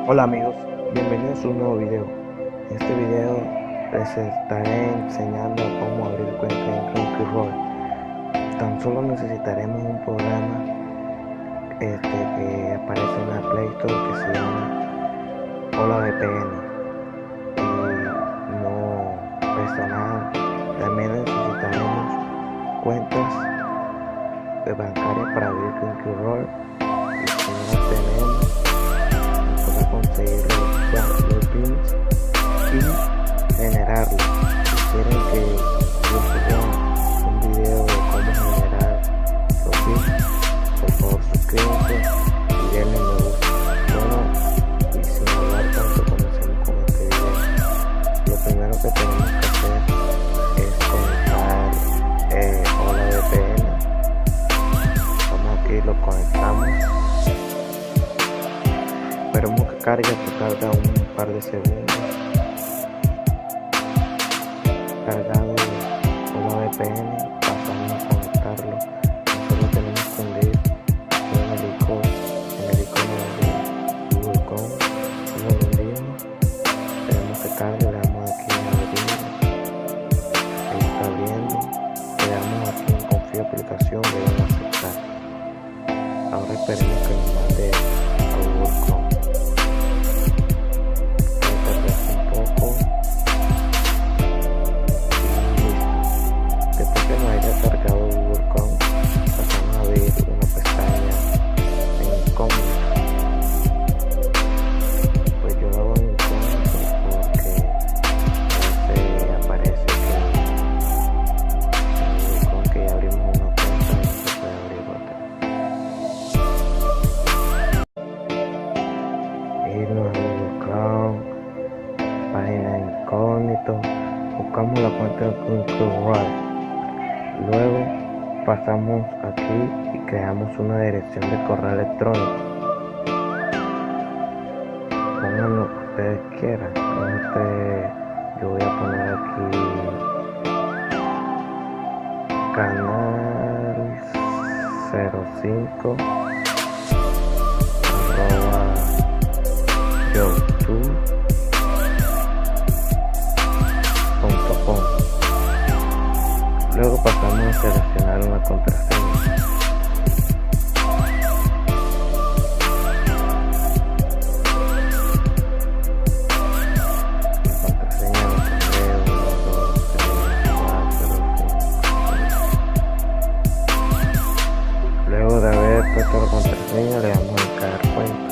Hola amigos, bienvenidos a un nuevo video. En este video les estaré enseñando cómo abrir cuenta en Crunchyroll. Tan solo necesitaremos un programa que aparece en la Play Store que se llama HolaVPN y no pesa nada. También necesitaremos cuentas bancarias para abrir Crunchyroll, y si no las tenemos para conseguir los pins y generarlos. Si quieren que yo suba un video de cómo generar los pins, por favor suscríbanse y denle me gusta. Bueno, y sin hablar tanto, comencemos con este video. Lo primero que tenemos que hacer es conectar HolaVPN. Vamos aquí, lo conectamos. Esperemos que cargue, esto tarda un par de segundos. Cargado HolaVPN, pasamos a conectarlo. Nosotros tenemos que hundir en el icono de Google Chrome. Lo hundimos, tenemos que cargar, le damos aquí en abrir, ahí está abriendo, le damos aquí en confío aplicación, le damos a aceptar. Ahora esperemos que nos mande a Google Chrome. Cargado Google Chrome, pasamos a abrir una pestaña en incógnito. Pues yo lo hago en incógnito porque a veces aparece que en Google Chrome que ya abrimos una cuenta y no se puede abrir otra. Irnos a Google Chrome, página incógnito, buscamos la cuenta de Crunchyroll. Luego pasamos aquí y creamos una dirección de correo electrónico. Pongan lo que ustedes quieran. Yo voy a poner aquí canal 05 @youtube.com. Luego pasamos a seleccionar una contraseña. La contraseña de correo 1, 2, 3, 4, 5. Luego de haber puesto la contraseña le damos a crear cuenta.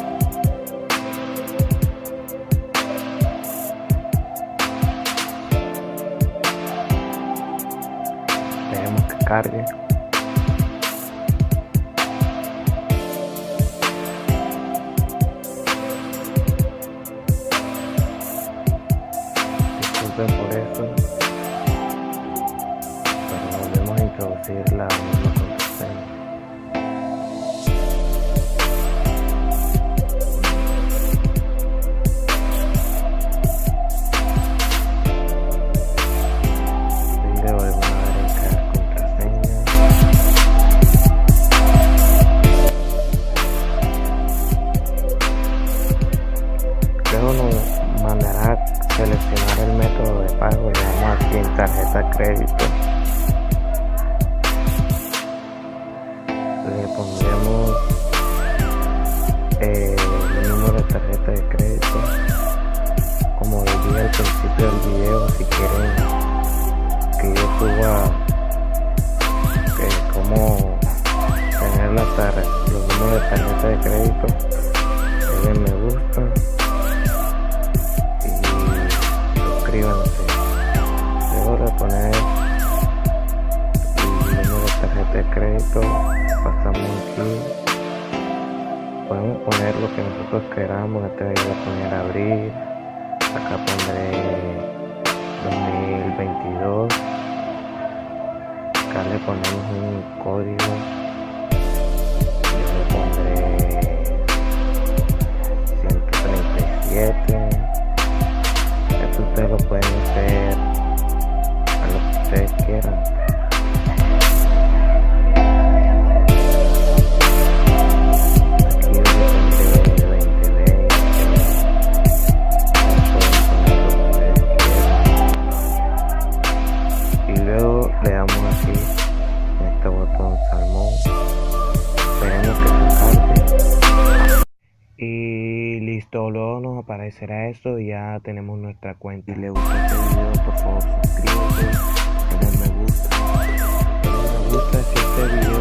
Tenemos que cargue. Disculpen por eso, pero volvemos a introducir la misma contraseña. Le volvemos a dar en crear contraseña. Luego nos mandará a seleccionar el método de pago. Le damos aquí en tarjeta crédito. Le pondremos el número de tarjeta de crédito, como les dije al principio del video. Si quieren que yo suba cómo tener los números de tarjeta de crédito, denle me gusta y suscríbanse. Luego de poner el número de tarjeta de crédito, pasamos aquí. Podemos poner lo que nosotros queramos. Este voy a poner abrir. Acá pondré 2022. Acá le ponemos un código. Yo le pondré 137. Esto ustedes lo pueden hacer a lo que ustedes quieran. Aquí yo le pondré 2020. Y listo, luego nos aparecerá esto y ya tenemos nuestra cuenta. Si le gustó este video, por favor suscríbete, dale me gusta si este video